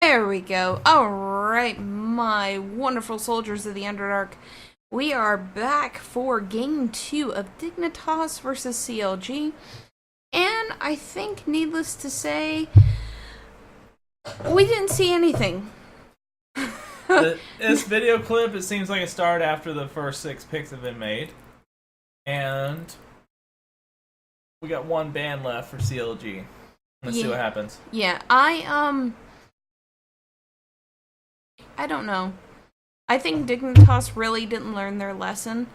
There we go. Alright, my wonderful soldiers of the Underdark. We are back for game 2 of Dignitas versus CLG. And I think, needless to say, we didn't see anything. This video clip, it seems like it started after the first 6 picks have been made. And we got one ban left for CLG. Let's see what happens. Yeah, I don't know. I think Dignitas really didn't learn their lesson.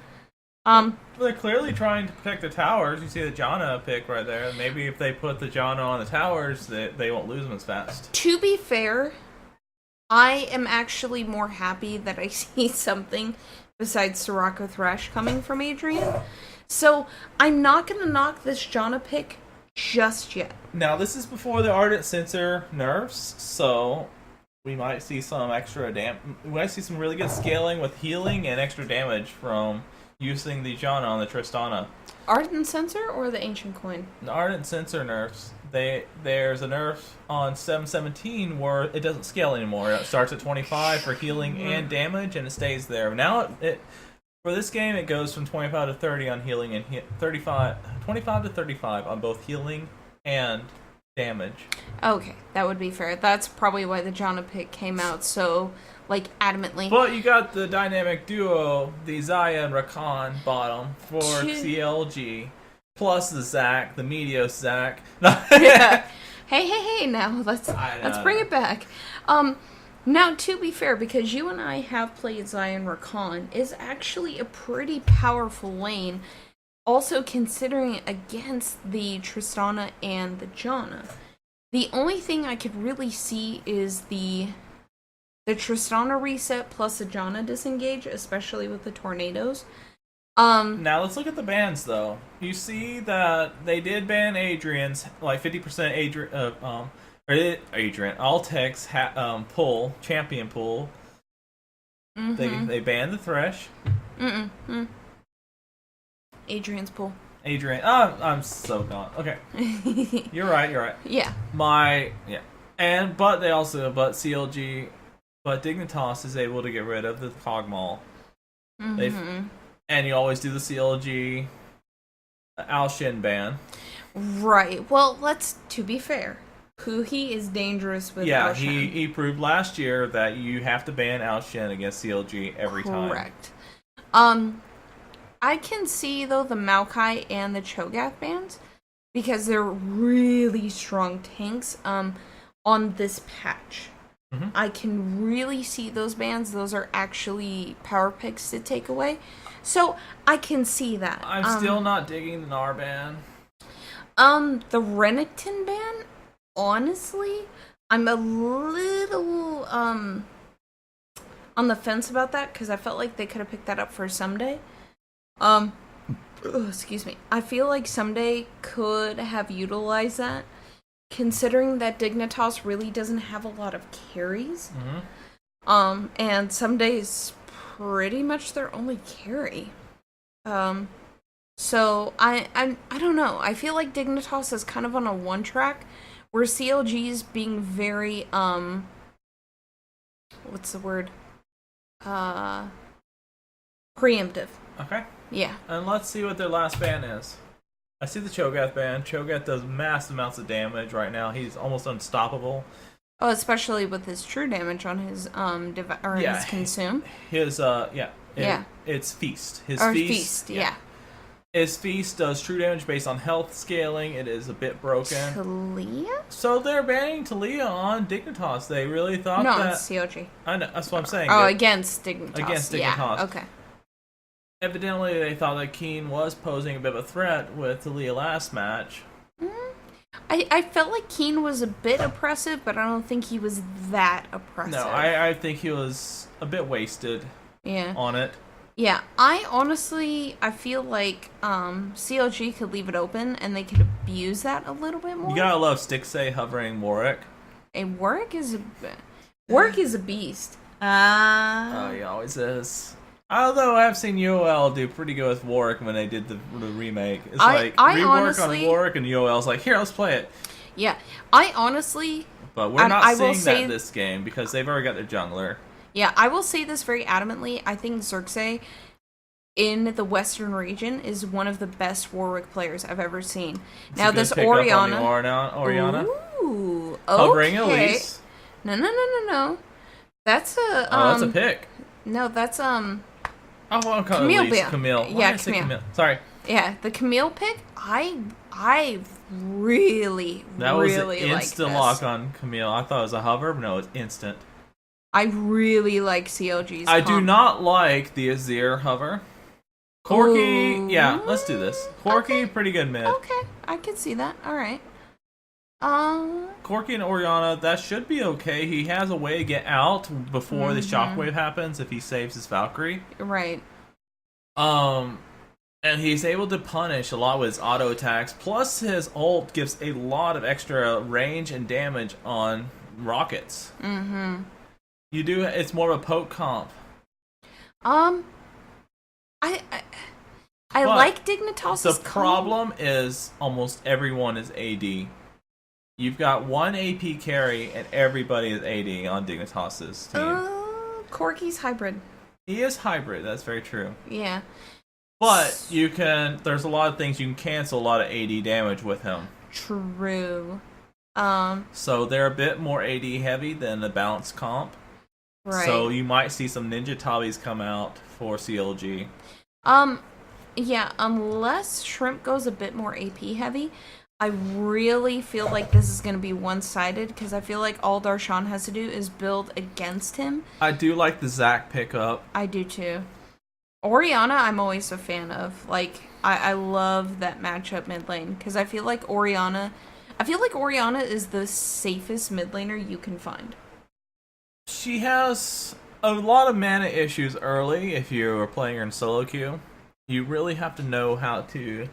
They're clearly trying to protect the towers. You see the Janna pick right there. Maybe if they put the Janna on the towers, they won't lose them as fast. To be fair, I am actually more happy that I see something besides Sirocco Thresh coming from Adrian. So, I'm not going to knock this Janna pick just yet. Now, this is before the Ardent Sensor nerfs, so we might see some extra we might see some really good scaling with healing and extra damage from using the Janna on the Tristana. Ardent Sensor or the Ancient Coin? The Ardent Sensor nerfs. There's a nerf on 717 where it doesn't scale anymore. It starts at 25 for healing and damage, and it stays there. Now, for this game, it goes from 25 to 30 on healing and 25 to 35 on both healing and damage. Okay, that would be fair. That's probably why the Janna pick came out so, adamantly. But you got the dynamic duo, the Zaya and Rakan bottom for CLG, plus the Zac, the Meteos Zac. Yeah. Hey, now, let's bring it back. Now, to be fair, because you and I have played Zaya and Rakan, is actually a pretty powerful lane. Also, considering it against the Tristana and the Janna. The only thing I could really see is the Tristana reset plus the Janna disengage, especially with the tornadoes. Now let's look at the bans, though. You see that they did ban Adrian's, 50% Adrian, Altek's pull, champion pull. They banned the Thresh. Adrian's pull. Adrian. Oh, I'm so gone. Okay. You're right. Yeah. But CLG, but Dignitas is able to get rid of the Cogmaul. And you always do the CLG Al-Shin ban. Right. Well, to be fair, Huhi is dangerous with Al-Shin. Yeah, he proved last year that you have to ban Al-Shin against CLG every time. Correct. I can see, though, the Maokai and the Cho'Gath bans, because they're really strong tanks on this patch. I can really see those bans. Those are actually power picks to take away. So, I can see that. I'm still not digging the Gnar ban. The Renekton ban, honestly, I'm a little, on the fence about that, because I felt like they could have picked that up for someday. Excuse me. I feel like someday could have utilized that, considering that Dignitas really doesn't have a lot of carries. And someday is pretty much their only carry. So I don't know. I feel like Dignitas is kind of on a one track, where CLG is being very what's the word? Preemptive. Okay. Yeah. And let's see what their last ban is. I see the Cho'Gath ban. Cho'Gath does massive amounts of damage right now. He's almost unstoppable. Oh, especially with his true damage on his his consume. It's feast. His feast. His feast does true damage based on health scaling. It is a bit broken. Talia? So they're banning Talia on Dignitas. They really thought that. No, it's CLG. I know. That's what I'm saying. Oh, against Dignitas. Against Dignitas. Yeah, okay. Evidently, they thought that Keen was posing a bit of a threat with Talia last match. I felt like Keen was a bit oppressive, but I don't think he was that oppressive. No, I think he was a bit wasted on it. Yeah, I feel like CLG could leave it open, and they could abuse that a little bit more. You gotta love Stixay hovering Warwick. Warwick is a beast. Oh, he always is. Although I've seen UOL do pretty good with Warwick when they did the remake. It's rework honestly, on Warwick, and UOL's like, here, let's play it. Yeah, I honestly But we're And not I will seeing say- that this game because they've already got their jungler. Yeah, I will say this very adamantly. I think Xerxes in the Western region is one of the best Warwick players I've ever seen. It's Now a good this pick up on the Oriana. Oriana. Ooh, Hovering okay. Elise. No. That's a Oh, that's a pick. No, that's Oh, I'll call Camille. Elise. Camille. Why Yeah, did I say Camille. Sorry. Yeah, the Camille pick. I really That was an really like instant this. lock on Camille. I thought it was a hover, but no, it's instant. I really like CLG's. I do comp. not like the Azir hover. Corky, Ooh. yeah, let's do this. Corky, pretty good mid. Okay, I can see that. All right. Corky and Oriana, that should be okay. He has a way to get out before the shockwave happens if he saves his Valkyrie. Right. And he's able to punish a lot with his auto attacks. Plus, his ult gives a lot of extra range and damage on rockets. Mm-hmm. It's more of a poke comp. I But like Dignitas'. The problem is almost everyone is AD. You've got one AP carry and everybody is AD on Dignitas' team. Corky's hybrid. He is hybrid, that's very true. Yeah. But there's a lot of things you can cancel a lot of AD damage with him. True. So they're a bit more AD heavy than the balanced comp. Right. So you might see some Ninja Tabis come out for CLG. Yeah, unless Shrimp goes a bit more AP heavy, I really feel like this is going to be one-sided because I feel like all Darshan has to do is build against him. I do like the Zac pickup. I do too. Oriana, I'm always a fan of. Like, I love that matchup mid lane because I feel like Oriana is the safest mid laner you can find. She has a lot of mana issues early if you are playing her in solo queue. You really have to know how to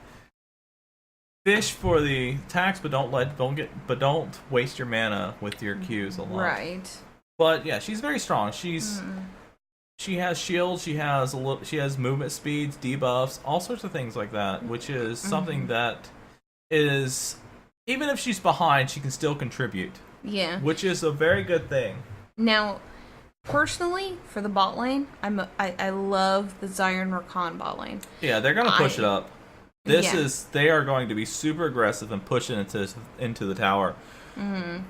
fish for the attacks, but don't waste your mana with your Qs a lot. Right. But yeah, she's very strong. She has shields. She has movement speeds, debuffs, all sorts of things like that, which is something that is, even if she's behind, she can still contribute. Yeah. Which is a very good thing. Now, personally, for the bot lane, I love the Zion Rakan bot lane. Yeah, they're gonna push it up. They are going to be super aggressive and push it into the tower. Mm-hmm.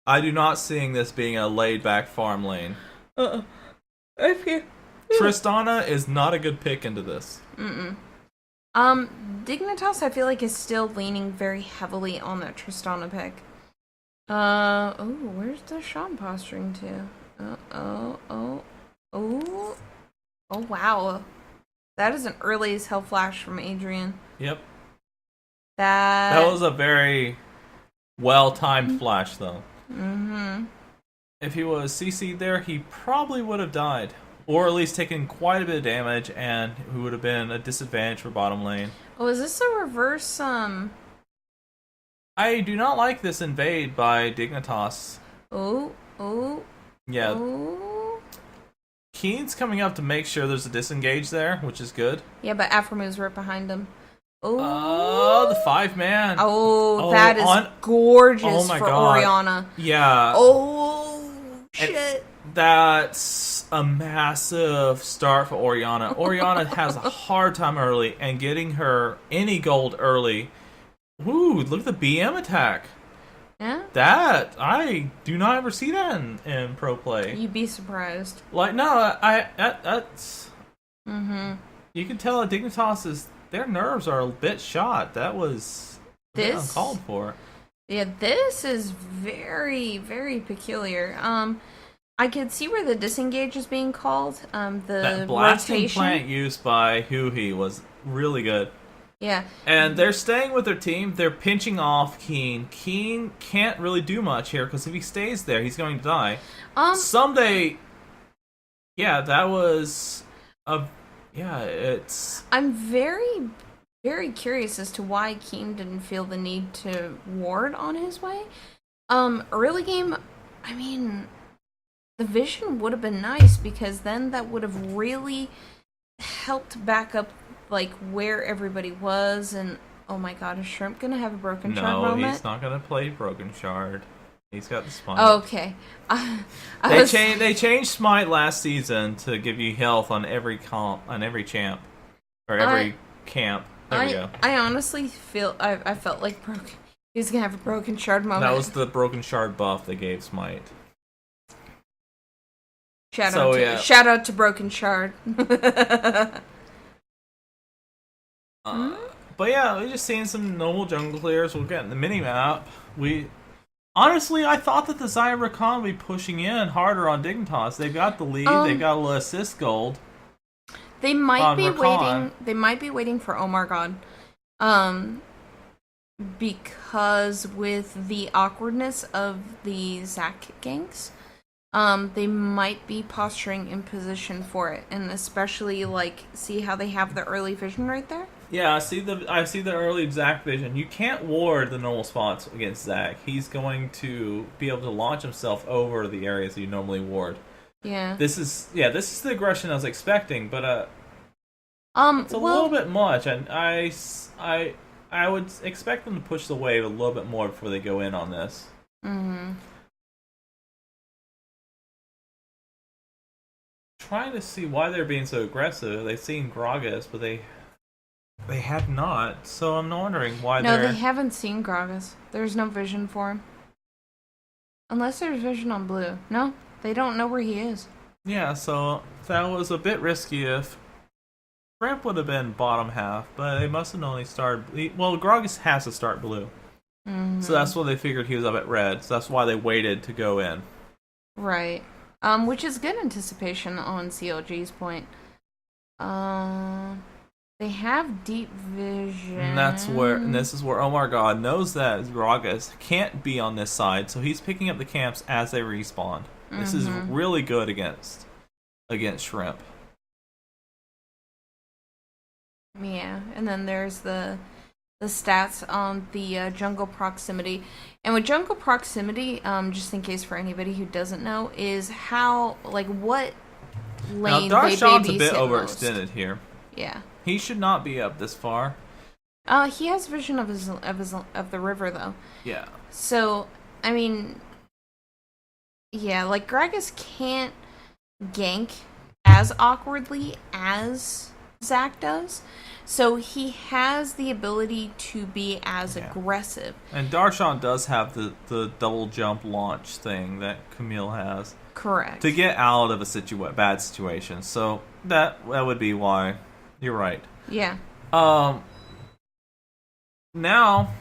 I do not seeing this being a laid back farm lane. Tristana is not a good pick into this. Dignitas I feel like is still leaning very heavily on that Tristana pick. Where's the Sean posturing to? Oh, wow. That is an early as hell flash from Adrian. Yep. That was a very well-timed flash, though. Mm-hmm. If he was CC'd there, he probably would have died. Or at least taken quite a bit of damage, and who would have been a disadvantage for bottom lane. Oh, is this a reverse, I do not like this invade by Dignitas. Yeah. Keen's coming up to make sure there's a disengage there, which is good. Yeah, but Afromove's right behind him. Oh, the 5-man. Oh, that is gorgeous for God. Oriana. Yeah. Oh, shit. That's a massive start for Oriana. Oriana has a hard time early, and getting her any gold early. Ooh, look at the BM attack. Yeah? That, I do not ever see that in pro play. You'd be surprised. Like, no, that's... Mm-hmm. You can tell that Dignitas their nerves are a bit shot. That was a bit uncalled for. Yeah, this is very, very peculiar. I could see where the disengage is being called. The that blasting rotation. plant used by Huhi was really good. Yeah. And they're staying with their team. They're pinching off Keen. Keen can't really do much here because if he stays there, he's going to die. Someday, yeah, that was it's... I'm very, very curious as to why Keen didn't feel the need to ward on his way. Early game, I mean, the vision would have been nice because then that would have really helped back up like where everybody was. And oh my god, is Shrimp gonna have a broken shard moment? No, he's not gonna play broken shard. He's got the smite. Okay. They changed smite last season to give you health on every champ or every camp. There we go. I honestly feel I felt like he's gonna have a broken shard moment. That was the broken shard buff they gave smite. Shout out to broken shard. But yeah, we're just seeing some normal jungle clears. We'll get in the mini map. Honestly, I thought that the Xayah Rakan would be pushing in harder on Dignitas. They've got the lead. They've got a little assist gold. They might be waiting. They might be waiting for Oh My God, because with the awkwardness of the Zac ganks, they might be posturing in position for it, and especially like see how they have the early vision right there. Yeah, I see the early Zac vision. You can't ward the normal spots against Zac. He's going to be able to launch himself over the areas that you normally ward. Yeah. This is the aggression I was expecting, but it's a little bit much, and I would expect them to push the wave a little bit more before they go in on this. Mm-hmm. Trying to see why they're being so aggressive. They've seen Gragas, but they have not. So I'm wondering why No, they haven't seen Gragas. There's no vision for him. Unless there's vision on blue. No, they don't know where he is. Yeah, so that was a bit risky. If Ramp would have been bottom half, but they must have known he started. Well, Gragas has to start blue. Mm-hmm. So that's why they figured he was up at red. So that's why they waited to go in. Right. Which is good anticipation on CLG's point. They have deep vision. And this is where Oh My God knows that Gragas can't be on this side, so he's picking up the camps as they respawn. Mm-hmm. This is really good against Shrimp. Yeah, and then there's the stats on the jungle proximity. And with jungle proximity, just in case for anybody who doesn't know, is how, like, what lane now, they Darshan's a bit babysit overextended here. Yeah. He should not be up this far. He has vision of the river though. Yeah. So, I mean, yeah, like Gragas can't gank as awkwardly as Zac does. So he has the ability to be as aggressive. And Darshan does have the double jump launch thing that Camille has. Correct. To get out of a bad situation. So that would be why. You're right. Yeah. Now,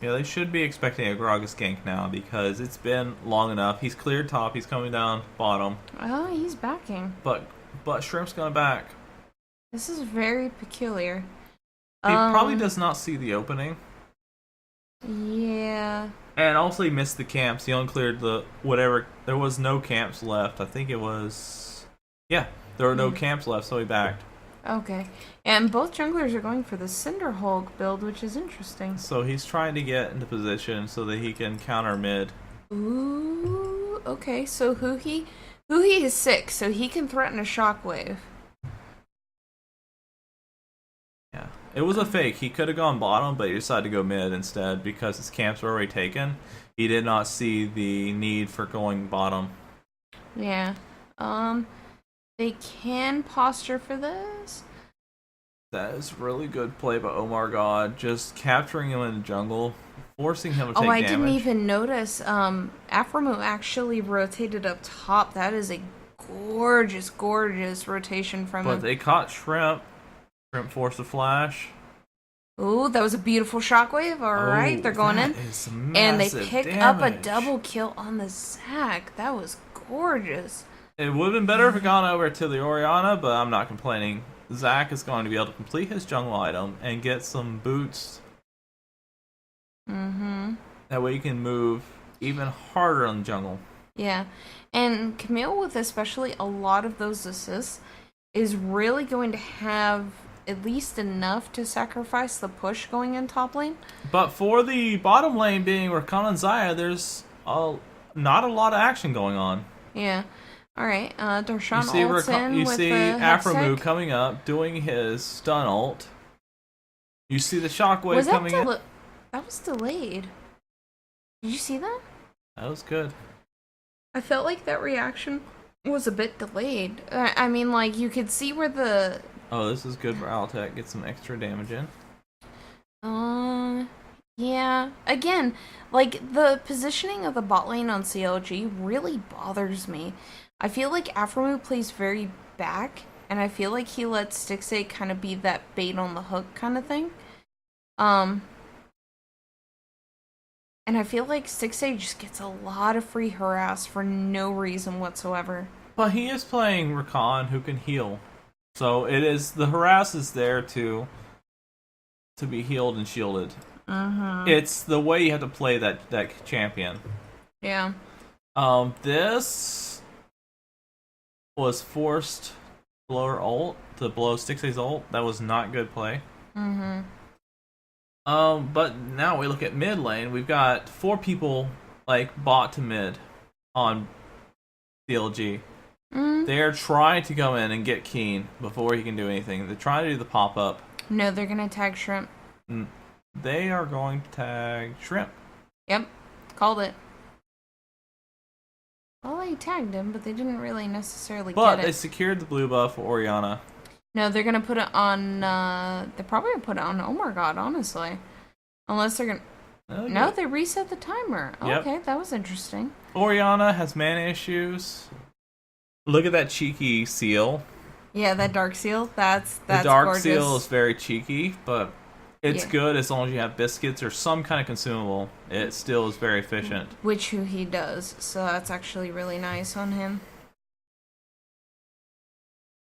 they should be expecting a Gragas gank now because it's been long enough. He's cleared top. He's coming down bottom. Oh, he's backing. But Shrimp's going back. This is very peculiar. He probably does not see the opening. Yeah. And also he missed the camps. He only cleared whatever. There was no camps left. I think it was... Yeah, there were no camps left, so he backed. Okay. And both junglers are going for the Cinder Hulk build, which is interesting. So he's trying to get into position so that he can counter mid. Ooh, okay. So Huhi is 6, so he can threaten a shockwave. Yeah. It was a fake. He could have gone bottom, but he decided to go mid instead because his camps were already taken. He did not see the need for going bottom. Yeah. They can posture for this. That is really good play by Oh My God. Just capturing him in the jungle, forcing him to take damage. Didn't even notice. Aphromo actually rotated up top. That is a gorgeous, gorgeous rotation from him. But they caught Shrimp. Shrimp forced a flash. Ooh, that was a beautiful shockwave. Alright, they're going in. And they pick up a double kill on the Zac. That was gorgeous. It would have been better if it gone over to the Orianna, but I'm not complaining. Zac is going to be able to complete his jungle item and get some boots. Mm-hmm. That way you can move even harder on the jungle. Yeah. And Camille, with especially a lot of those assists, is really going to have at least enough to sacrifice the push going in top lane. But for the bottom lane being Rakan and Xayah, there's not a lot of action going on. Yeah. Alright, Darshan ults in you with see Aphromo coming up, doing his stun ult. You see the shockwave coming in. That was delayed. Did you see that? That was good. I felt like that reaction was a bit delayed. I mean, like, you could see where the... Oh, this is good for Altec. Get some extra damage in. Yeah. Again, like, the positioning of the bot lane on CLG really bothers me. I feel like Aphromoo plays very back, and I feel like he lets Stixxay kind of be that bait on the hook kind of thing. And I feel like Stixxay just gets a lot of free harass for no reason whatsoever. But he is playing Rakan, who can heal. So it is, the harass is there to be healed and shielded. It's the way you have to play that champion. Yeah. This was forced blower ult to blow Stixxay's ult. That was not good play. But now we look at mid lane. We've got 4 people like bot to mid on CLG. They're trying to go in and get Keen before he can do anything. They're trying to do the pop up. No, they're gonna tag Shrimp. They are going to tag Shrimp. Yep, called it. Well, they tagged him, but they didn't really necessarily But get it. they secured the blue buff for Orianna. No, they're gonna put it on, they're probably gonna put it on Oh My God, honestly. Unless they're gonna... No, they reset the timer. Yep. Okay, that was interesting. Orianna has mana issues. Look at that cheeky seal. Yeah, that Dark Seal, that's the Dark gorgeous. Seal is very cheeky, but it's Yeah. good as long as you have biscuits or some kind of consumable. It still is very efficient. Which who he does, so that's actually really nice on him.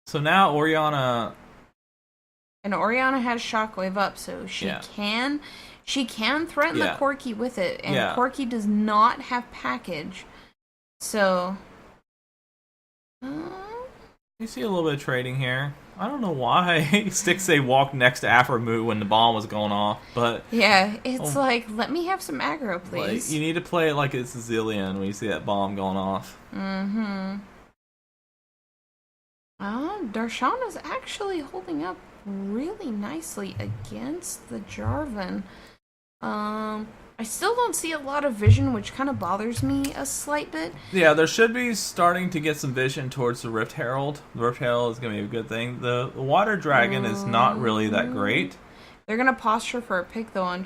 So now Orianna... And Orianna has Shockwave up, so she can threaten the Corki with it, and Corki does not have package. So you see a little bit of trading here. I don't know why Stixxay walked next to Aphromoo when the bomb was going off, but yeah, it's like, let me have some aggro, please. Like, you need to play it like it's a Zillion when you see that bomb going off. Darshan is actually holding up really nicely against the Jarvan. I still don't see a lot of vision, which kind of bothers me a slight bit. Yeah, there should be starting to get some vision towards the Rift Herald. The Rift Herald is going to be a good thing. The Water Dragon is not really that great. They're going to posture for a pick, though, on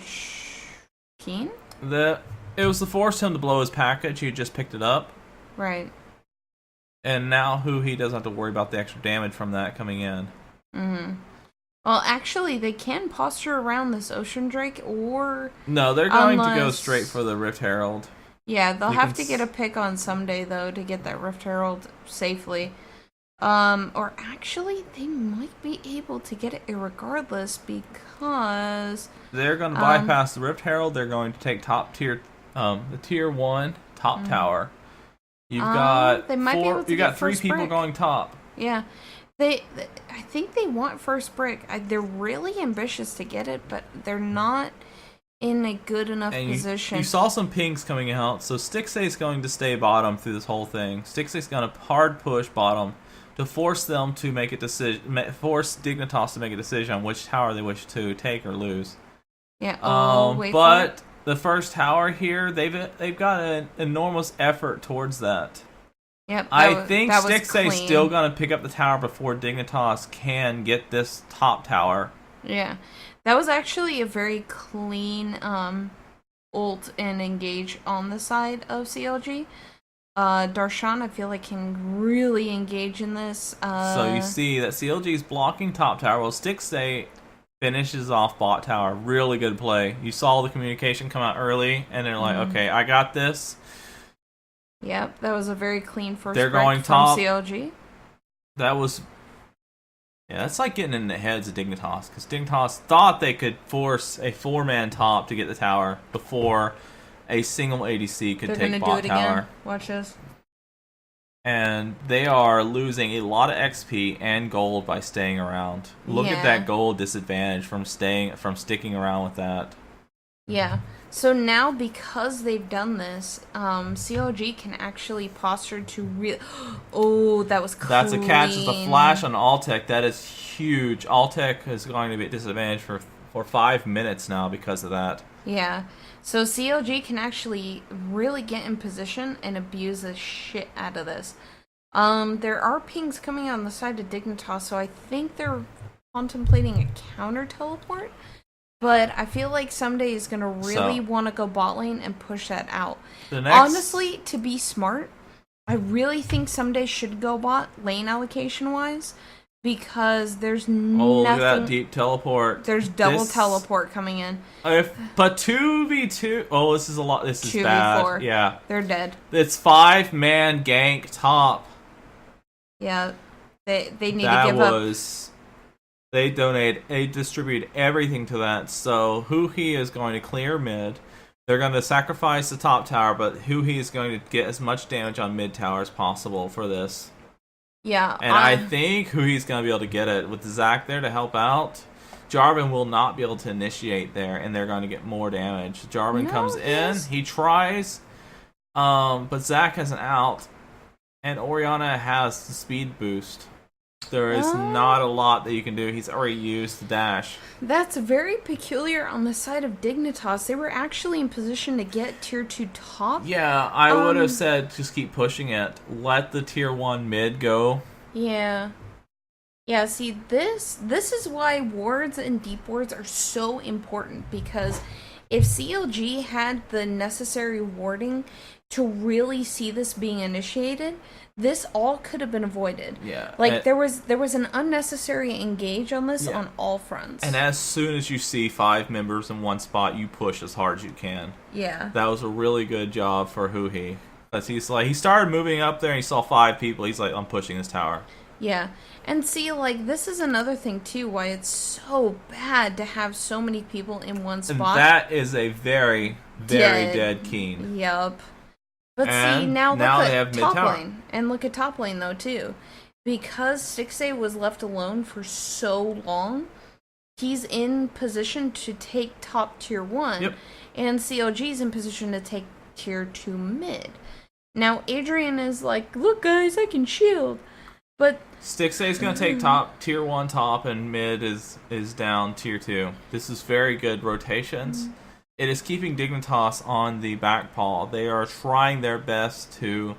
Keen? It was to force him to blow his package. He just picked it up. Right. And now he doesn't have to worry about the extra damage from that coming in. Well, actually, they can posture around this Ocean Drake, or... No, they're going to go straight for the Rift Herald. Yeah, they'll have to get a pick on someday, though, to get that Rift Herald safely. Or actually, they might be able to get it irregardless, because... They're going to bypass the Rift Herald. They're going to take top tier, the tier 1 top tower. You've got they might be able to you get got 3 first people brick. going top. Yeah. I think they want first brick. They're really ambitious to get it, but they're not in a good enough position. You saw some pings coming out, so Stixxay is going to stay bottom through this whole thing. Stixxay's going to hard push bottom to force them to make a decision, force Dignitas to make a decision on which tower they wish to take or lose. Yeah. But the first tower here, they've got an enormous effort towards that. Yep. I think Stixxay's still going to pick up the tower before Dignitas can get this top tower. Yeah. That was actually a very clean ult and engage on the side of CLG. Darshan, I feel like, can really engage in this. So you see that CLG's blocking top tower, while Stixxay finishes off bot tower. Really good play. You saw the communication come out early, and they're like, okay, I got this. Yep, that was a very clean first They're break going from top. CLG. That was... Yeah, that's like getting in the heads of Dignitas, because Dignitas thought they could force a 4-man top to get the tower before a single ADC could take bot tower. Again. Watch this. And they are losing a lot of XP and gold by staying around. Look at that gold disadvantage from sticking around with that. Yeah. So now, because they've done this, CLG can actually posture to Oh, that was clean. That's a catch. It's a flash on Altec. That is huge. Altec is going to be at disadvantage for 5 minutes now because of that. Yeah. So CLG can actually really get in position and abuse the shit out of this. There are pings coming on the side of Dignitas, so I think they're contemplating a counter teleport. But I feel like Someday is gonna really want to go bot lane and push that out. Honestly, to be smart, I really think Someday should go bot lane allocation wise. Because there's nothing. Look at that deep teleport. There's double teleport coming in. But 2v2. Oh, this is a lot. This is 2v4. Bad. Yeah. They're dead. It's 5-man gank top. Yeah. They need to give up. They distribute everything to that. So Huhi is going to clear mid. They're going to sacrifice the top tower, but Huhi is going to get as much damage on mid tower as possible for this. Yeah, and I think Huhi's going to be able to get it. With Zac there to help out, Jarvan will not be able to initiate there, and they're going to get more damage. Jarvan comes in, he tries, but Zac has an out, and Orianna has the speed boost. There is not a lot that you can do. He's already used the dash. That's very peculiar on the side of Dignitas. They were actually in position to get tier 2 top. Yeah, I would have said just keep pushing it. Let the tier 1 mid go. Yeah. Yeah, see, this is why wards and deep wards are so important, because if CLG had the necessary warding to really see this being initiated, this all could have been avoided. Yeah. Like, there was an unnecessary engage on this on all fronts. And as soon as you see 5 members in one spot, you push as hard as you can. Yeah. That was a really good job for Huhi. Because he started moving up there and he saw 5 people. He's like, I'm pushing this tower. Yeah. And see, like, this is another thing, too, why it's so bad to have so many people in one spot. And that is a very, very dead Keen. Yup. But see, now look at top mid-tower. lane. And look at top lane, though, too. Because Stixxay was left alone for so long, he's in position to take top tier 1. Yep. And CLG's in position to take tier 2 mid. Now, Adrian is like, look, guys, I can shield. But Stixxay's going to take tier 1 top, and mid is down tier 2. This is very good rotations. It is keeping Dignitas on the back paw. They are trying their best to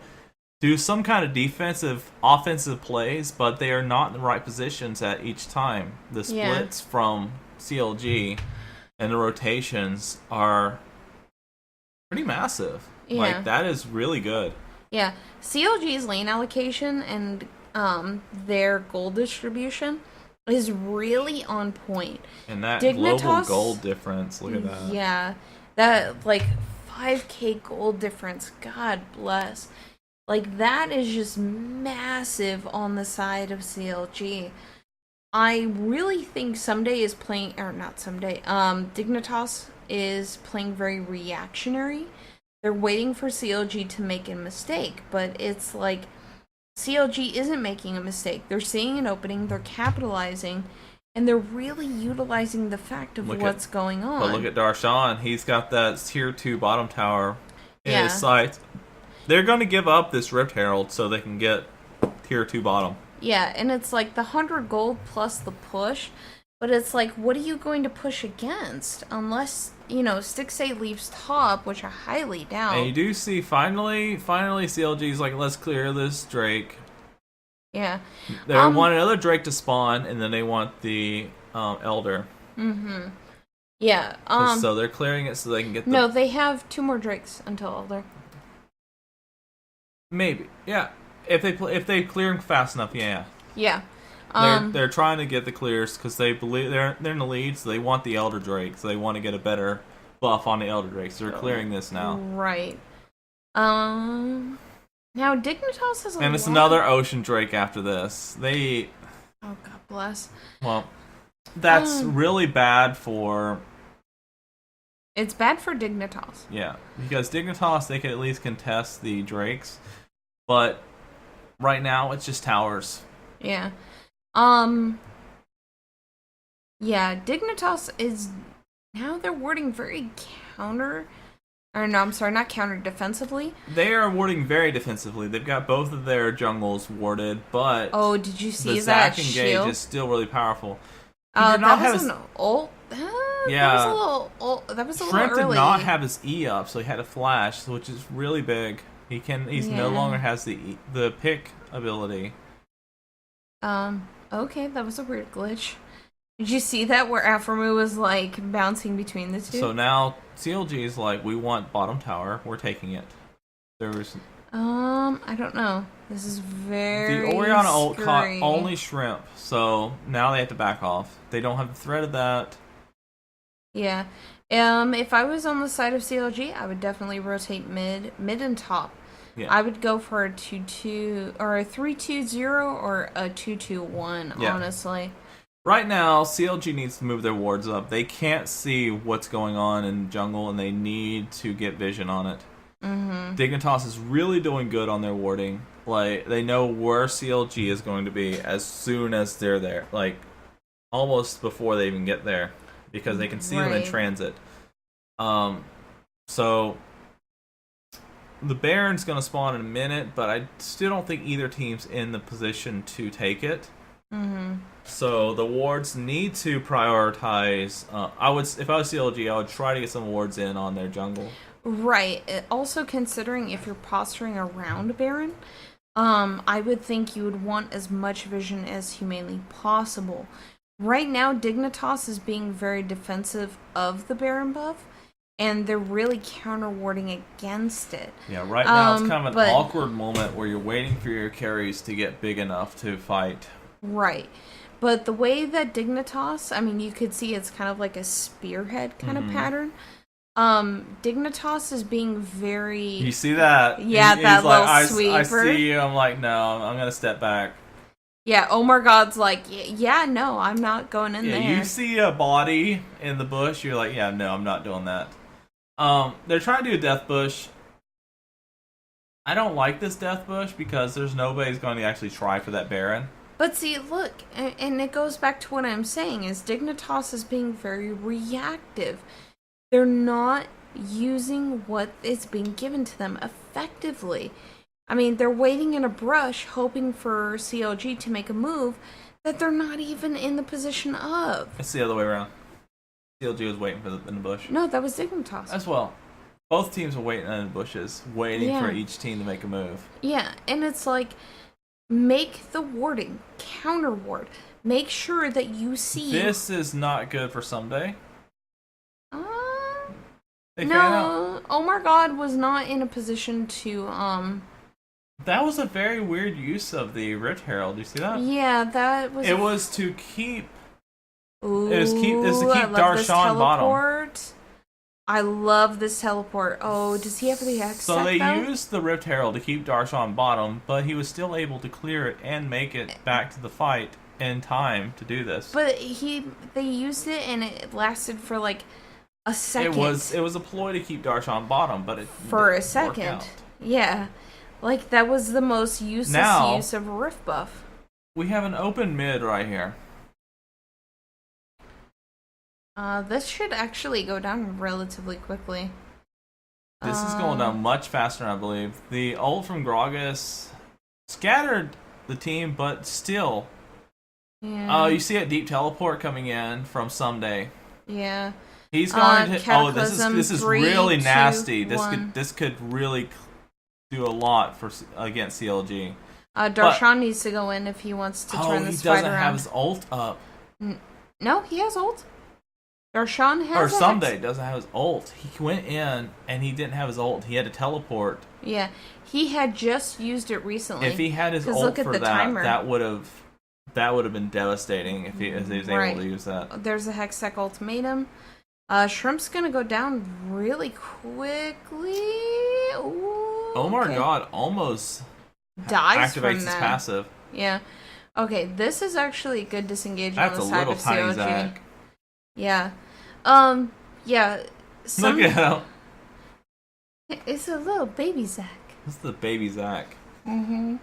do some kind of defensive, offensive plays, but they are not in the right positions at each time. The splits from CLG and the rotations are pretty massive. Yeah. Like, that is really good. Yeah. CLG's lane allocation and their gold distribution is really on point. And that Dignitas, global gold difference, look at that. Yeah. That, like, 5k gold difference, God bless. Like, that is just massive on the side of CLG. I really think Someday is playing, or not Someday, Dignitas is playing very reactionary. They're waiting for CLG to make a mistake, but it's like, CLG isn't making a mistake. They're seeing an opening, they're capitalizing, and they're really utilizing the fact of what's going on. But look at Darshan. He's got that tier 2 bottom tower in his sights. They're going to give up this Rift Herald so they can get tier 2 bottom. Yeah, and it's like the 100 gold plus the push, but it's like, what are you going to push against? Unless, Stixxay leaves top, which I highly doubt. And you do see, finally CLG's like, let's clear this Drake. Yeah. They want another Drake to spawn, and then they want the Elder. Mm-hmm. Yeah. So they're clearing it so they can get the... No, they have 2 more Drakes until Elder. Maybe. Yeah. If they clear them fast enough, yeah. Yeah. They're trying to get the clears because they believe they're in the lead, so they want the Elder Drake, so they want to get a better buff on the Elder Drake. So they're clearing this now. Right. Now Dignitas has and it's another Ocean Drake after this. Oh, God bless. Well, that's really bad for... It's bad for Dignitas. Yeah, because Dignitas, they can at least contest the Drakes, but right now it's just towers. Yeah. Yeah, Dignitas is... Now they're warding very counter... Or no, I'm sorry, not counter defensively. They are warding very defensively. They've got both of their jungles warded, but... Oh, did you see the that Zac shield? engage is still really powerful. That was an ult? Yeah. That was a Shrimp little early. did not have his E up, so he had a flash, which is really big. He's no longer has the pick ability. Okay, that was a weird glitch. Did you see that where Aphromu was like bouncing between the two? So now CLG is like, we want bottom tower, we're taking it. There's I don't know. This is very the Oriana ult caught scary. only Shrimp, so now they have to back off. They don't have the threat of that. Yeah. If I was on the side of CLG, I would definitely rotate mid and top. Yeah. I would go for a 2-2 or a 3-2-0 or a 2-2-1, Yeah. honestly. Right now, CLG needs to move their wards up. They can't see what's going on in jungle, and they need to get vision on it. Mm-hmm. Dignitas is really doing good on their warding. Like, they know where CLG is going to be as soon as they're there. Like, almost before they even get there. Because they can see them in transit. So the Baron's going to spawn in a minute, but I still don't think either team's in the position to take it. Mm-hmm. So the wards need to prioritize. If I was CLG, I would try to get some wards in on their jungle. Right. Also, considering if you're posturing around Baron, I would think you would want as much vision as humanly possible. Right now, Dignitas is being very defensive of the Baron buff, and they're really counter-warding against it. Yeah, right now it's kind of an awkward moment where you're waiting for your carries to get big enough to fight. Right. But the way that Dignitas, I mean, you could see it's kind of like a spearhead kind of pattern. Dignitas is being very... You see that? Yeah, that little sweeper. I see you, I'm like, no, I'm going to step back. Yeah, Omar God's like, yeah, no, I'm not going in there. Yeah, you see a body in the bush, you're like, yeah, no, I'm not doing that. They're trying to do a death bush. I don't like this death bush because there's nobody's going to actually try for that Baron. But see, look, and it goes back to what I'm saying, is Dignitas is being very reactive. They're not using what is being given to them effectively. I mean, they're waiting in a brush, hoping for CLG to make a move that they're not even in the position of. It's the other way around. CLG was waiting in the bush. No, that was Dignitas. As well. Both teams were waiting in the bushes, waiting for each team to make a move. Yeah, and it's like, make the warding, counter ward. Make sure that you see... This is not good for Someday. No, Omar God was not in a position to, That was a very weird use of the Rift Herald. Do you see that? Yeah, that was... It was to keep... Ooh, it was to keep Darshan bottom. I love this teleport. Oh, does he have the X? So they used the Rift Herald to keep Darshan bottom, but he was still able to clear it and make it back to the fight in time to do this. But they used it and it lasted for like a second. It was a ploy to keep Darshan bottom, but it for a second. Yeah. Like, that was the most useless use of a Rift buff. We have an open mid right here. This should actually go down relatively quickly. This is going down much faster, I believe. The ult from Gragas scattered the team, but still. Yeah. You see a deep teleport coming in from Someday. Yeah. He's going to... Oh, this is really 3, nasty. 2, This could really do a lot against CLG. Darshan needs to go in if he wants to turn this fight around. He doesn't have his ult up. No, he has ult. Darshan has Or Someday doesn't have his ult. He went in and he didn't have his ult. He had to teleport. Yeah, he had just used it recently. If he had his ult for that would have been devastating if he was able to use that. There's a Hextech ultimatum. Shrimp's gonna go down really quickly. Ooh, Omar God almost dies activates from his that. passive. Yeah. Okay, this is actually a good disengage That's on the side of tiny CLG. Zac. Yeah. Yeah. Look at him. It's a little baby Zac. This is the baby Zac. Mm-hmm.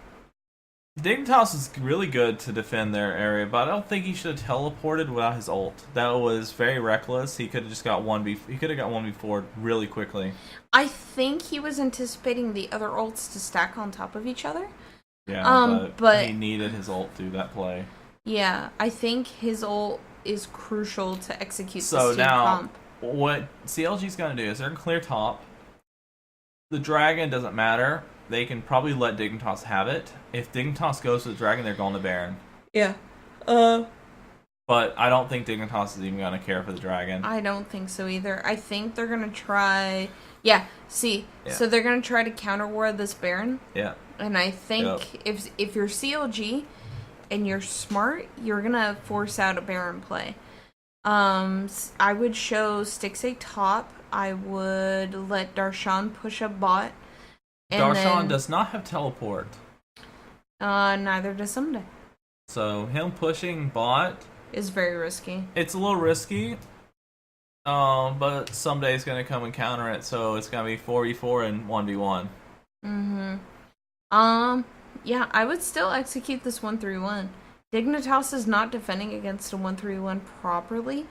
Dignitas is really good to defend their area, but I don't think he should have teleported without his ult. That was very reckless. He could have just got he could have got 1v4 really quickly. I think he was anticipating the other ults to stack on top of each other. Yeah, but he needed his ult to do that play. Yeah, I think his ult is crucial to execute so this team now, comp. what CLG's going to do is they're going to clear top. The dragon doesn't matter. They can probably let Dignitas have it. If Dignitas goes to the dragon, they're going to Baron. Yeah. But I don't think Dignitas is even going to care for the dragon. I don't think so either. I think they're going to try... Yeah, see. Yeah. So they're going to try to counter-war this Baron. Yeah. And I think if you're CLG and you're smart, you're going to force out a Baron play. I would show Stixxay top. I would let Darshan push a bot. And Darshan does not have teleport. Neither does Someday. So him pushing bot is very risky. It's a little risky. But Someday's gonna come and counter it, so it's gonna be 4v4 and 1v1. Yeah, I would still execute this 1-3-1. Dignitas is not defending against a 1-3-1 properly,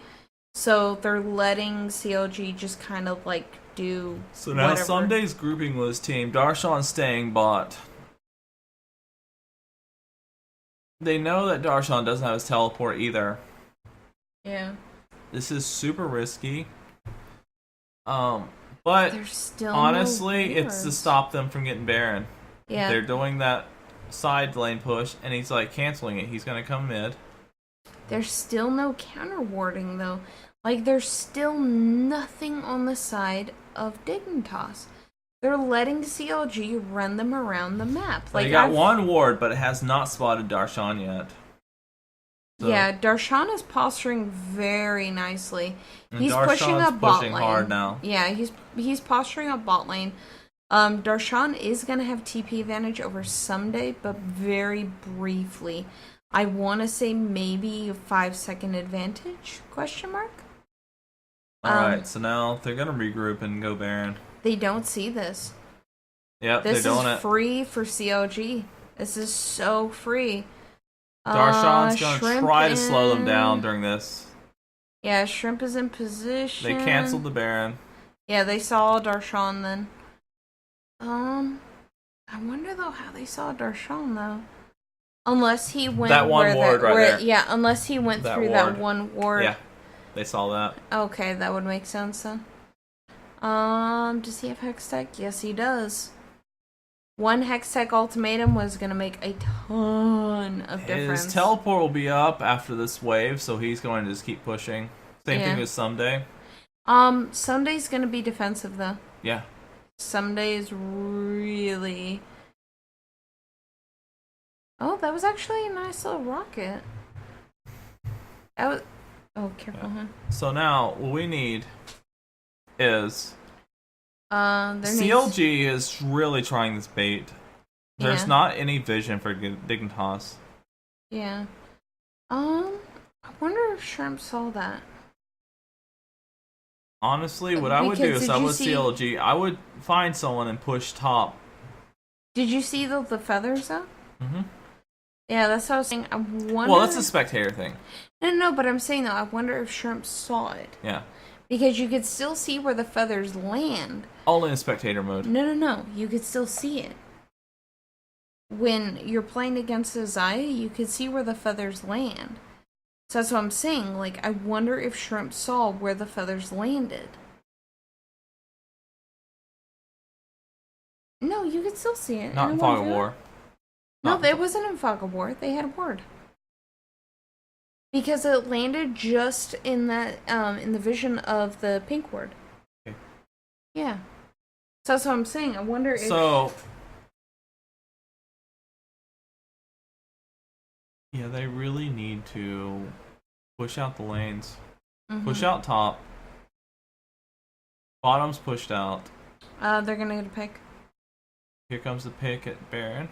so they're letting CLG just kind of like do. So now whatever. Someday's grouping with his team. Darshan's staying bot. They know that Darshan doesn't have his teleport either. Yeah. This is super risky. But there's still honestly, no it's to stop them from getting Baron. Yeah. They're doing that side lane push, and he's like canceling it. He's gonna come mid. There's still no counter warding though. Like there's still nothing on the side of Dignitas. They're letting CLG run them around the map. Like they got one ward, but it has not spotted Darshan yet. So. Yeah, Darshan is posturing very nicely. He's Darshan's pushing up bot pushing lane. hard now. Yeah, he's posturing up bot lane. Darshan is gonna have TP advantage over Someday, but very briefly. I want to say maybe a 5-second advantage? Question mark. All right, so now they're gonna regroup and go Baron. They don't see this. Yep, this they're doing it. This is free for CLG. This is so free. Darshan's gonna try to slow them down during this. Yeah, Shrimp is in position. They canceled the Baron. Yeah, they saw Darshan then. I wonder though how they saw Darshan though. Unless he went that one ward right there. Yeah, unless he went through that one ward. Yeah, they saw that. Okay, that would make sense then. Does he have Hextech? Yes, he does. One Hextech ultimatum was gonna make a ton of difference. His teleport will be up after this wave, so he's going to just keep pushing. Same thing as Someday. Someday's gonna be defensive though. Yeah. Someday is really. Oh, that was actually a nice little rocket. That was. Oh, careful, huh? So now what we need is. CLG is really trying this bait. There's not any vision for Dignitas. Yeah. I wonder if Shrimp saw that. Honestly, what I would do is I would CLG. I would find someone and push top. Did you see the feathers though? Mm-hmm. Yeah, that's what I was saying. I wonder. Well, that's a spectator thing. No, but I'm saying though, I wonder if Shrimp saw it. Yeah. Because you could still see where the feathers land. Only in spectator mode. No. You could still see it. When you're playing against Isaiah, you could see where the feathers land. So that's what I'm saying. Like, I wonder if Shrimp saw where the feathers landed. No, you could still see it. Not in Fog of War. No, it wasn't in Fog of War. They had a ward. Because it landed just in that, in the vision of the pink ward. Okay. Yeah. So that's what I'm saying. I wonder if... So... Yeah, they really need to push out the lanes. Mm-hmm. Push out top. Bottom's pushed out. They're gonna get a pick. Here comes the pick at Baron.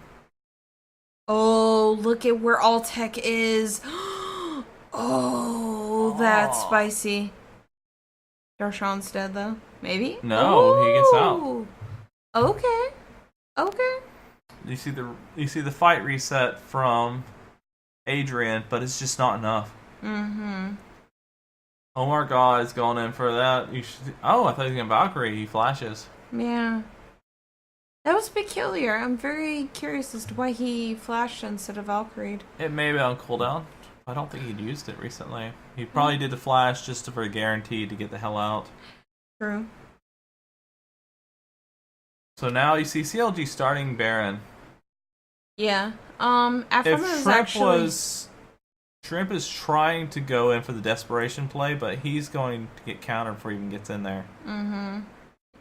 Oh, look at where all tech is. Oh, that's spicy. Darshan's dead though. Maybe? No, he gets out. Okay. You see the fight reset from Adrian, but it's just not enough. Mm-hmm. Omar God is going in for that. I thought he was going to Valkyrie. He flashes. Yeah. That was peculiar. I'm very curious as to why he flashed instead of Valkyrie. It may be on cooldown. I don't think he'd used it recently. He probably did the flash just for a guarantee to get the hell out. True. So now you see CLG starting Baron. Yeah. Afro If is Shrimp actually... Shrimp is trying to go in for the desperation play, but he's going to get countered before he even gets in there. Mm-hmm.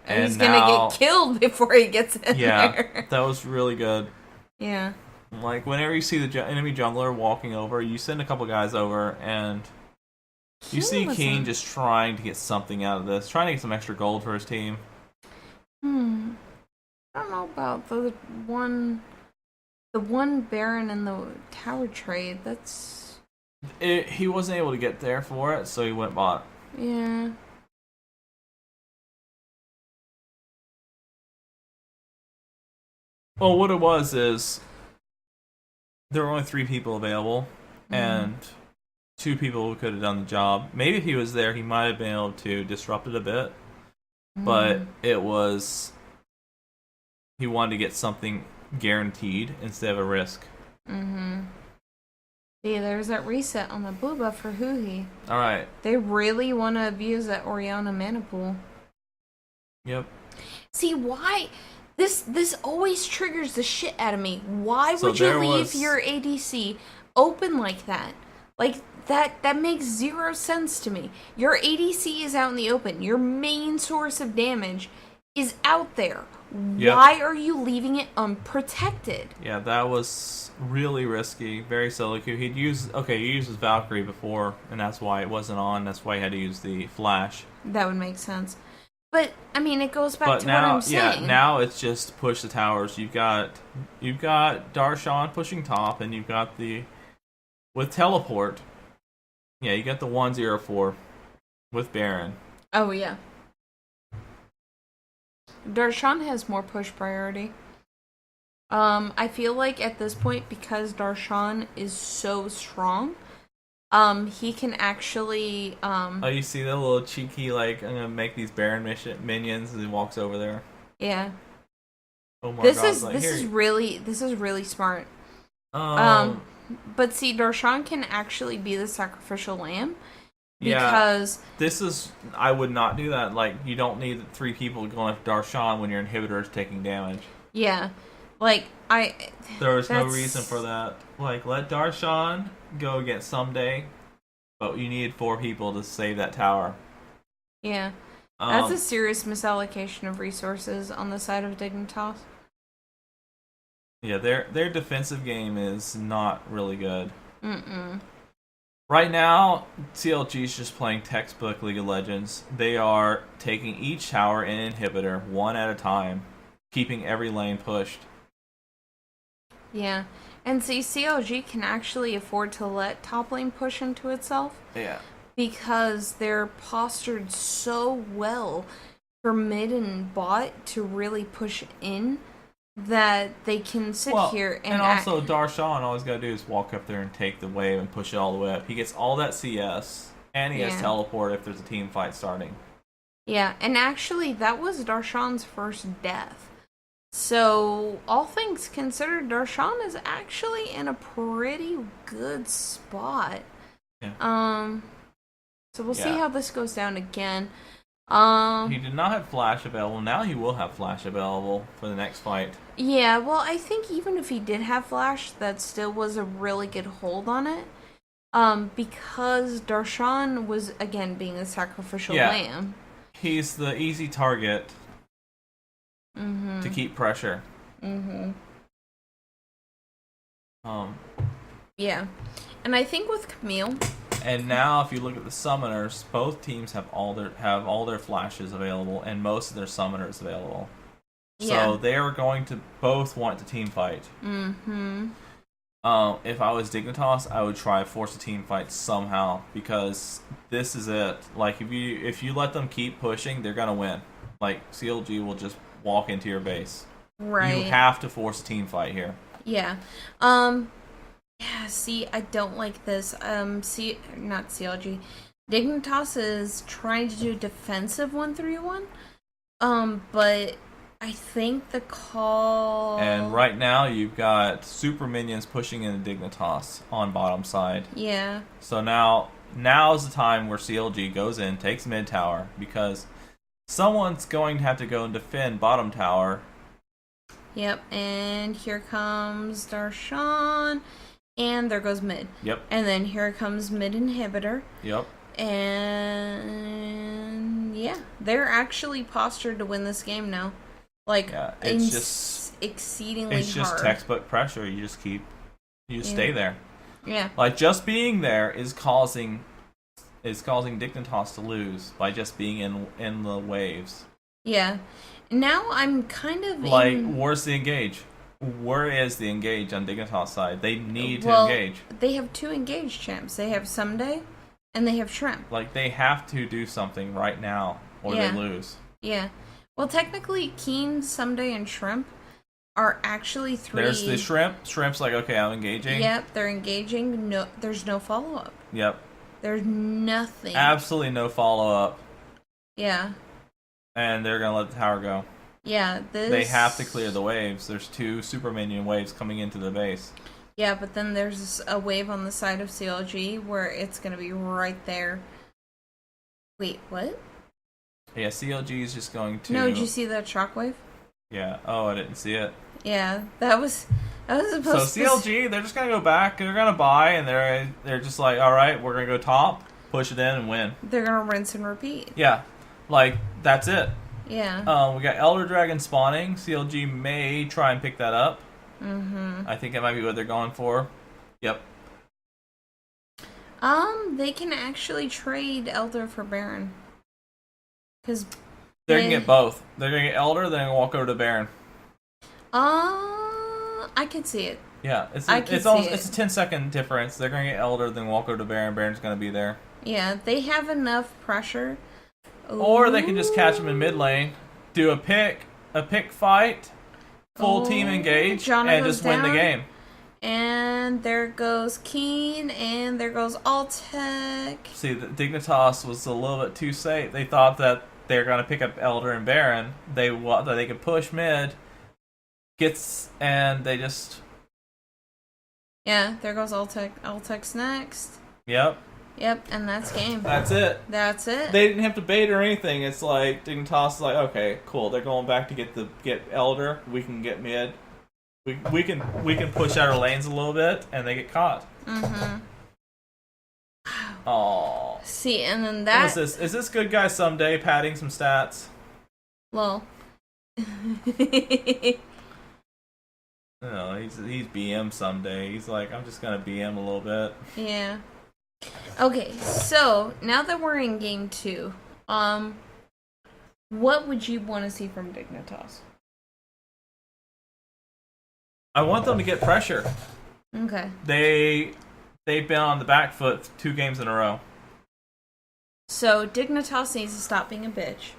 And he's gonna get killed before he gets in there. Yeah, that was really good. Yeah. Like, whenever you see the enemy jungler walking over, you send a couple guys over, and you see King just trying to get something out of this, trying to get some extra gold for his team. I don't know about the one Baron in the tower trade. He wasn't able to get there for it, so he went bot. Yeah. Well, what it was is there were only 3 people available, and 2 people who could have done the job. Maybe if he was there, he might have been able to disrupt it a bit, but it was... He wanted to get something guaranteed instead of a risk. See, there's that reset on the blue buff for Huhi. Alright. They really want to abuse that Orianna mana pool. Yep. See, why... This always triggers the shit out of me. Why would you leave your ADC open like that? Like, that makes zero sense to me. Your ADC is out in the open. Your main source of damage is out there. Yep. Why are you leaving it unprotected? Yeah, that was really risky. Very solo queue. He used his Valkyrie before, and that's why it wasn't on. That's why he had to use the flash. That would make sense. But I mean, it goes back to now, what I'm saying. Yeah, now it's just push the towers. You've got Darshan pushing top, and you've got with teleport. Yeah, you got the 104 with Baron. Oh yeah. Darshan has more push priority. I feel like at this point, because Darshan is so strong, he can actually Oh, you see that little cheeky, like, I'm gonna make these Baron minions, and he walks over there. Yeah. Oh my this god! is really smart. But see, Darshan can actually be the sacrificial lamb. Because I would not do that. Like, you don't need 3 people going after Darshan when your inhibitor is taking damage. Yeah. Like, There's no reason for that. Like, let Darshan go against someday, but you need 4 people to save that tower. Yeah. That's a serious misallocation of resources on the side of Dignitas. Yeah, their defensive game is not really good. Right now, CLG is just playing textbook League of Legends. They are taking each tower and inhibitor one at a time, keeping every lane pushed. Yeah. And see, CLG can actually afford to let top lane push into itself. Yeah. Because they're postured so well for mid and bot to really push in that they can sit here and also Darshan, all he's got to do is walk up there and take the wave and push it all the way up. He gets all that CS, and he has teleport if there's a team fight starting. Yeah, and actually that was Darshan's first death. So, all things considered, Darshan is actually in a pretty good spot. Yeah. So we'll see how this goes down again. He did not have flash available. Now he will have flash available for the next fight. Yeah, well, I think even if he did have flash, that still was a really good hold on it. Because Darshan was, again, being a sacrificial lamb. He's the easy target to keep pressure. Yeah. And I think with Camille... And now, if you look at the summoners, both teams have all their flashes available, and most of their summoners available. So they are going to both want to team fight. If I was Dignitas, I would try to force a team fight somehow, because this is it. Like, if you let them keep pushing, they're gonna win. Like, CLG will just walk into your base. Right. You have to force a team fight here. Yeah. Yeah, see, I don't like this. Not CLG. Dignitas is trying to do defensive 1-3-1. But I think the call... And right now you've got super minions pushing into Dignitas on bottom side. Yeah. So now's the time where CLG goes in, takes mid tower, because someone's going to have to go and defend bottom tower. Yep, and here comes Darshan, and there goes mid. Yep. And then here comes mid inhibitor. Yep. And yeah, they're actually postured to win this game now. Like, yeah, exceedingly hard. It's just textbook pressure. You just stay there. Yeah. Like, just being there is causing Dignitas to lose by just being in the waves. Yeah. Now I'm kind of like, where's the engage? Where is the engage on Dignitas side? They need to engage. They have 2 engaged champs. They have Someday, and they have Shrimp. Like, they have to do something right now, or they lose. Yeah. Well, technically, Keen, Someday, and Shrimp are actually 3. There's the Shrimp. Shrimp's like, okay, I'm engaging. Yep, they're engaging. No, there's no follow-up. Yep. There's nothing. Absolutely no follow-up. Yeah. And they're going to let the tower go. Yeah, They have to clear the waves. There's 2 super minion waves coming into the base. Yeah, but then there's a wave on the side of CLG where it's going to be right there. Wait, what? Yeah, CLG is just going to... No, did you see that shockwave? Yeah. Oh, I didn't see it. Yeah, that was supposed So CLG, they're just going to go back, they're going to buy, and they're just like, alright, we're going to go top, push it in, and win. They're going to rinse and repeat. Yeah. Like, that's it. Yeah. We got Elder Dragon spawning. CLG may try and pick that up. Mm-hmm. I think that might be what they're going for. Yep. They can actually trade Elder for Baron. Because they're going to get both. They're going to get Elder, then walk over to Baron. I can see it. Yeah, it's a 10-second difference. They're going to get Elder, then walk over to Baron. Baron's going to be there. Yeah, they have enough pressure. Ooh. Or they can just catch them in mid lane, do a pick fight, full team engage, and just win the game. And there goes Keen, and there goes Altec. See, the Dignitas was a little bit too safe. They thought that they're going to pick up Elder and Baron. They could push mid, and they just... Yeah, there goes Altec. Altec's next. Yep, and that's game. That's it. They didn't have to bait or anything. It's like, Dignitas is like, okay, cool. They're going back to get Elder. We can get mid. We can push out our lanes a little bit, and they get caught. Mm-hmm. Aww. See, and then that... What is this? Is this good guy someday padding some stats? Well. No, he's BM someday. He's like, I'm just gonna BM a little bit. Yeah. Okay, so now that we're in game 2, what would you want to see from Dignitas? I want them to get pressure. Okay. They've been on the back foot 2 games in a row. So Dignitas needs to stop being a bitch.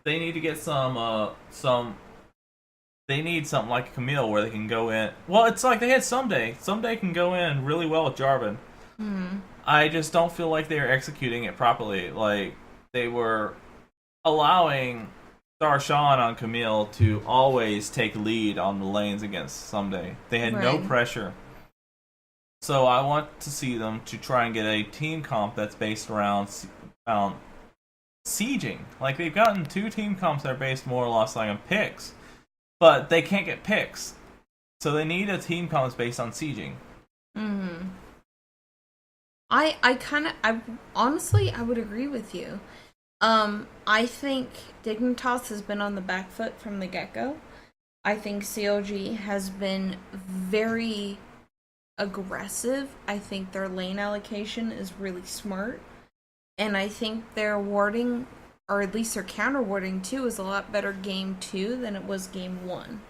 They need to get They need something like Camille where they can go in. Well, it's like they had Someday. Someday can go in really well with Jarvan. Mm-hmm. I just don't feel like they were executing it properly. Like, they were allowing Darshan on Camille to always take lead on the lanes against Someday. They had no pressure. So I want to see them to try and get a team comp that's based around sieging. Like, they've gotten 2 team comps that are based more or less like on picks. But they can't get picks. So they need a team comp that's based on sieging. Mm-hmm. I honestly, I would agree with you. I think Dignitas has been on the back foot from the get-go. I think CLG has been very aggressive. I think their lane allocation is really smart. And I think their warding, or at least their counter warding too, is a lot better game 2 than it was game 1.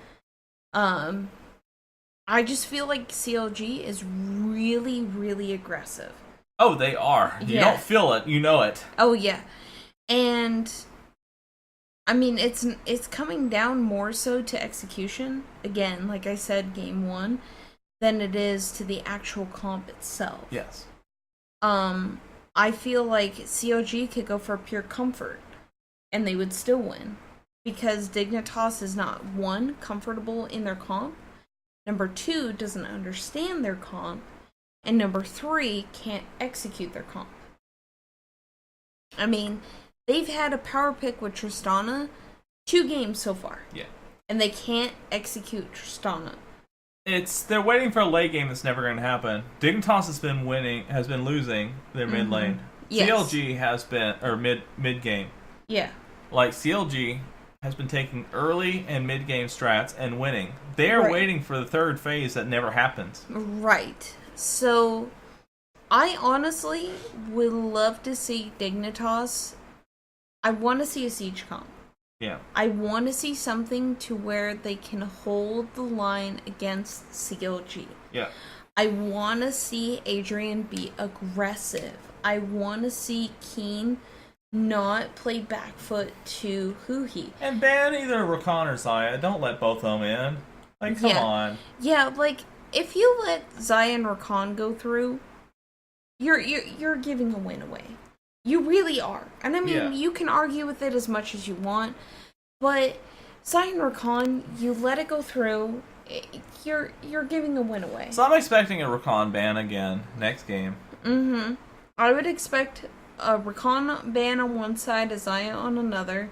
I just feel like CLG is really, really aggressive. Oh, they are. You don't feel it, you know it. Oh, yeah. And, I mean, it's coming down more so to execution, again, like I said, game 1, than it is to the actual comp itself. Yes. I feel like CLG could go for pure comfort, and they would still win. because Dignitas is not, one, comfortable in their comp, number two, doesn't understand their comp, and number three, can't execute their comp. I mean, they've had a power pick with Tristana 2 games so far. Yeah. And they can't execute Tristana. They're waiting for a late game that's never going to happen. Dignitas has been losing their mid lane. Yes. CLG has been, or mid game. Yeah. Like CLG has been taking early and mid game strats and winning. They're waiting for the third phase that never happens. Right. So, I honestly would love to see Dignitas. I want to see a siege comp. Yeah. I want to see something to where they can hold the line against CLG. Yeah. I want to see Adrian be aggressive. I want to see Keen not play back foot to Huhi. And ban either Rakan or Zaya. Don't let both of them in. Like, come on. Yeah, like, if you let Zaya and Rakan go through, you're giving a win away. You really are. And I mean, you can argue with it as much as you want, but Zaya and Rakan, you let it go through, you're giving a win away. So I'm expecting a Rakan ban again next game. Mm-hmm. I would expect a Rakan ban on one side, a Zaya on another.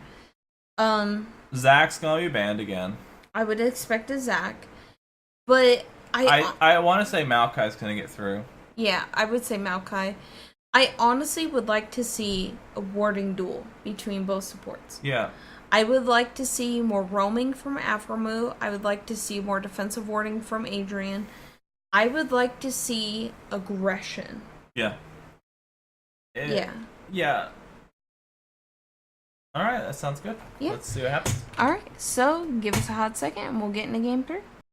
Zach's gonna be banned again. I would expect a Zach, but I want to say Maokai's gonna get through. Yeah, I would say Maokai. I honestly would like to see a warding duel between both supports. Yeah. I would like to see more roaming from Aframu. I would like to see more defensive warding from Adrian. I would like to see aggression. Yeah. Yeah. Alright, that sounds good. Yeah. Let's see what happens. Alright, so give us a hot second and we'll get into game 3.